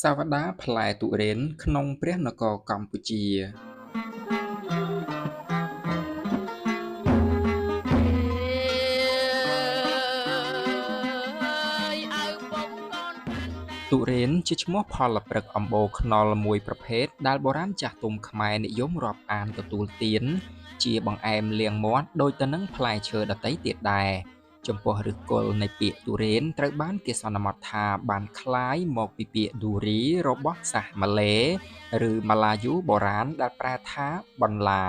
សាវតាផ្លែទុរេនក្នុងព្រះនគរកម្ពុជាទុរេនជាឈ្មោះផលព្រឹកអំបូរខ្នុរមួយប្រភេទដែលបុរាណចាស់ទុំខ្មែរនិយមរាប់អានទទួលទានជាបង្អែមលាងមាត់ដូចទៅនឹងផ្លែឈើដទៃទៀតដែរចំពោះឫសគល់នៃពាក្យទុរេនត្រូវបានគេសន្មតថាបានคล้ายមកពីពាក្យឌូរីរបស់សាសម៉ាឡេឬម៉ាឡាយូបុរាណដែលប្រែថាបន្លា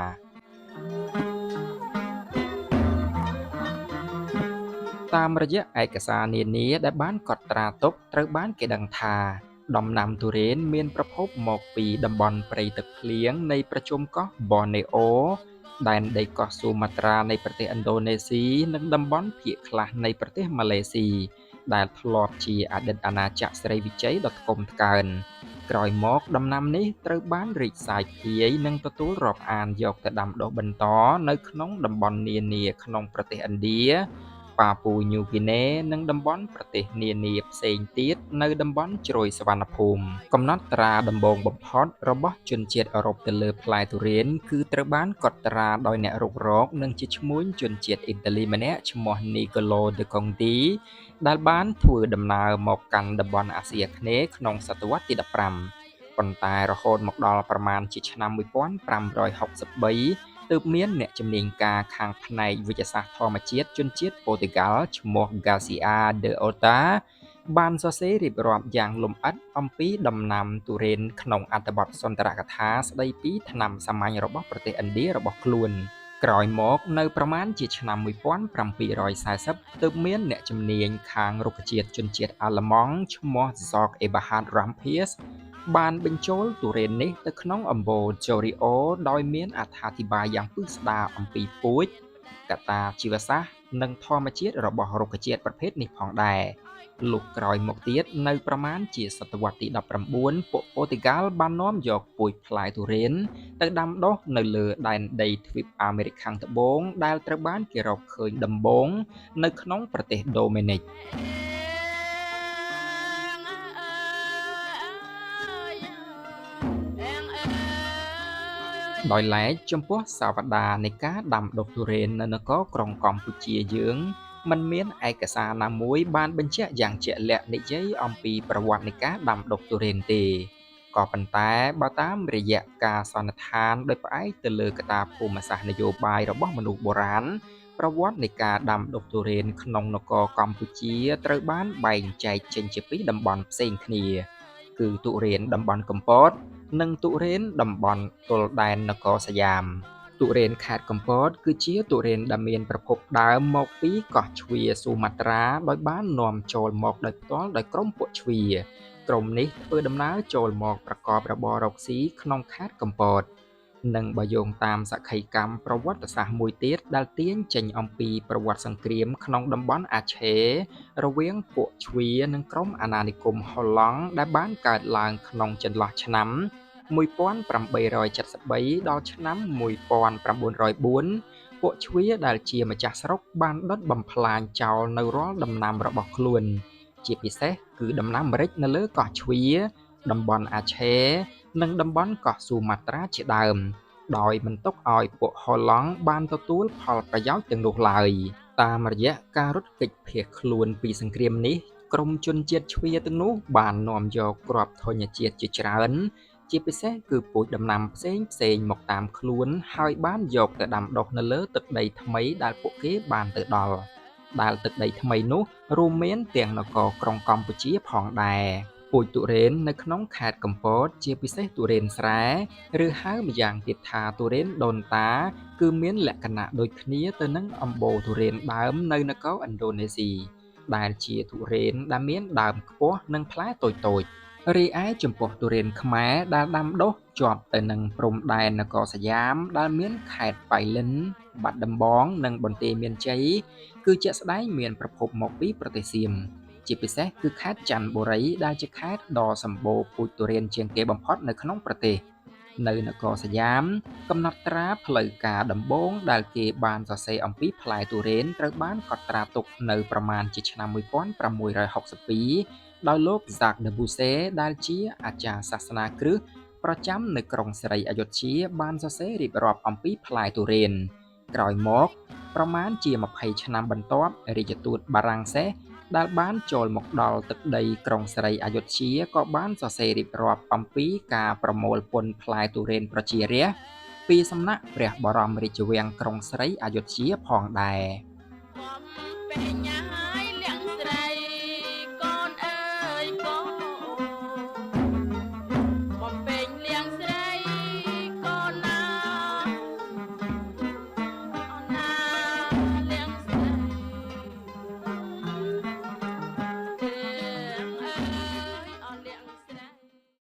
តាមរយៈឯកសារនានាដែលបានកត់ត្រាទុកត្រូវបានគេដឹងថាដំណាំទុរេនមានប្រភពមកពីតំបន់ព្រៃទឹកភ្លៀងនៃប្រជុំកោះប៊នណេអូដែនដីកោះស៊ូម៉ាត្រានៃប្រទេសឥណ្ឌូនេស៊ីនិងតំបន់ភាគខ្លះនៃប្រទេសម៉ាឡេស៊ីដែលធ្លាប់ជាអតីតអាណាចក្រសិរីវិជ័យដ៏ថ្កុំថ្កើងក្រោយមកដំណាំនេះត្រូវបានរីកសាយភាយនិងទទួលរាប់អានយកទៅដាំដុះបន្តនៅក្នុងតំបន់នានាក្នុងប្រទេសឥណ្ឌាប៉ាពូញូហ្គីណេនិងតំបន់ប្រទេសនានាផ្សេងទៀតនៅតំបន់ជ្រោយសុវណ្ណភូមិកំណត់ត្រាដំបូងបំផុតរបស់ជនជាតិអឺរ៉ុបទៅលើផ្លែទុរេនគឺត្រូវបានកត់ត្រាដោយអ្នករុករកនិងជាឈ្មួញជនជាតិអ៊ីតាលីម្នាក់ឈ្មោះ Niccolo de Conti ដែលបានធ្វើដំណើរមកកាន់តំបន់អាស៊ីអាគ្នេយ៍ក្នុងសតវត្សទី15ប៉ុន្តែរហូតមកដល់ប្រមាណជាឆ្នាំ1563ទើបមានអ្នកជំនាញការខាងផ្នែកវិទ្យាសាស្ត្រធម្មជាតិជនជាតិប៉ូទុយហ្គាល់ឈ្មោះ Garcia de Orta បានសរសេររៀបរាប់យ៉ាងលម្អិតអំពីដំណាំទុរេនក្នុងអត្ថបទសុន្ទរកថាស្ដីពីថ្នាំសាមញ្ញរបស់ប្រទេសឥណ្ឌារបស់ខ្លួនក្រោយមកនៅប្រមាណជាឆ្នាំ1740ទើបមានអ្នកជំនាញខាងរុក្ខជាតិជនជាតិអាល្លឺម៉ង់ឈ្មោះ Georg Eberhard Rampius បានបញ្ចូលទុរេននេះទៅក្នុងអំបូរ Choreo ដោយមានអត្ថាធិប្បាយយ៉ាងពិស្ដារអំពីពូជកត្តាជីវសាស្ត្រនិងធម្មជាតិរបស់រុក្ខជាតិប្រភេទនេះផងដែរលុះក្រោយមកទៀតនៅប្រមាណជាសតវត្សទី19ពួកប៉ូទុយហ្គាល់បាននាំយកពូជផ្លែទុរេនទៅដាំដុះនៅលើដែនដីទ្វីបអាមេរិកខាងត្បូងដែលត្រូវបានគេរកឃើញដំបូងនៅក្នុងប្រទេសដូមេនិកដោយឡែកចំពោះសាវតានៃការដាំដុះទុរេននៅនគរក្រុងកម្ពុជាយើងមិនមានឯកសារណាមួយបានបញ្ជាក់យ៉ាងជាក់លាក់និយាយអំពីប្រវត្តិនៃការដាំដុះទុរេនទេក៏ប៉ុន្តែបើតាមរយៈការសន្និដ្ឋានដោយផ្អែកទៅលើកត្តាភូមិសាស្ត្រនយោបាយរបស់មនុស្សបុរាណប្រវត្តិនៃការដាំដុះទុរេនក្នុងនគរកម្ពុជាត្រូវបានបែងចែកចេញជាពីរតំបន់ផ្សេងគ្នាគឺទុរេនតំបន់កំពតនិងទុរេនតំបន់ទល់ដែននគរសយ៉ាមទុរេនខេត្តកំពតគឺជាទុរេនដែលមានប្រភពដើមមកពីកោះជ្វាស៊ូម៉ាត្រាដោយបាននាំចូលមកដោយផ្ទាល់ដោយក្រុមពួកជ្វាក្រុមនេះធ្វើដំណើរចូលមកប្រកបរបររកស៊ីក្នុងខេត្តកំពតនិងបើយោងតាមសក្ខីកម្មប្រវត្តិសាស្ត្រមួយទៀតដែលទាញចេញអំពីប្រវត្តិសង្គ្រាមក្នុងតំបន់អាឆេរវាងពួកជ្វានិងក្រុមអាណានិគមហូឡង់ដែលបានកើតឡើងក្នុងចន្លោះឆ្នាំ1873ដល់ឆ្នាំ1904ពួកជ្វាដែលជាម្ចាស់ស្រុកបានដុតបំផ្លាញចោលនៅរាល់ដំណាំរបស់ខ្លួនជាពិសេសគឺដំណាំម្រេចនៅលើកោះជ្វាតំបន់អាឆេនិងតំបន់កោះស៊ូម៉ាត្រាជាដើមដោយមិនទុកឲ្យពួកហូឡង់បានទទួលផលប្រយោជន៍ទាំងនោះឡើយតាមរយៈការរត់គេចភៀសខ្លួនពីសង្គ្រាមនេះក្រុមជនជាតិជ្វាទាំងនោះបាននាំយកគ្រាប់ធញ្ញជាតិជាច្រើនជាពិសេសគឺពូជដំណាំផ្សេងមកតាមខ្លួនហើយបានយកទៅដាំដុះនៅលើទឹកដីថ្មីដែលពួកគេបានទៅដល់ដែលទឹកដីថ្មីនោះរួមមានទាំងនគរក្រុងកម្ពុជាផងដែរពូជទុរេននៅក្នុងខេត្តកំពតជាពិសេសទុរេនស្រែឬហៅម្យ៉ាងទៀតថាទុរេនដូនតាគឺមានលក្ខណៈដូចគ្នាទៅនឹងអំបូរទុរេនដើមនៅនគរឥណ្ឌូនេស៊ីដែលជាទុរេនដែលមានដើមខ្ពស់និងផ្លែតូចៗរីឯចំពោះទុរេនខ្មែរដែលដាំដុះជាប់ទៅនឹងព្រំដែននគរសយ៉ាមដែលមានខេត្តប៉ៃលិនបាត់ដំបងនិងបន្ទាយមានជ័យគឺជាក់ស្ដែងមានប្រភពមកពីប្រទេសសៀមជាពិសេសគឺខេត្តចន្ទបុរីដែលជាខេត្តដ៏សម្បូរពូជទុរេនជាងគេបំផុតនៅក្នុងប្រទេសនៅនគរសយ៉ាមកំណត់ត្រាផ្លូវការដំបូងដែលគេបានសរសេរអំពីផ្លែទុរេនត្រូវបានកត់ត្រាទុកនៅប្រមាណជាឆ្នាំ1662 ដោយលោក Jacques de Boucher ដែលជាអាចារ្យសាសនាគ្រិស្តប្រចាំនៅក្រុងសិរីអយុធ្យាបានសរសេររៀបរាប់អំពីផ្លែទុរេនក្រោយមកប្រមាណជា20ឆ្នាំបន្ទាប់រាជទូតបារាំងសេសដែលបានចូលមកដល់ទឹកដីក្រុងសិរីអយុធ្យាក៏បានសរសេររៀបរាប់អំពីការប្រមូលពន្ធផ្លែទុរេនប្រជារាស្ត្រពីសំណាក់ព្រះបរមរាជវាំងក្រុងស្រីអយុធ្យាផងដែរ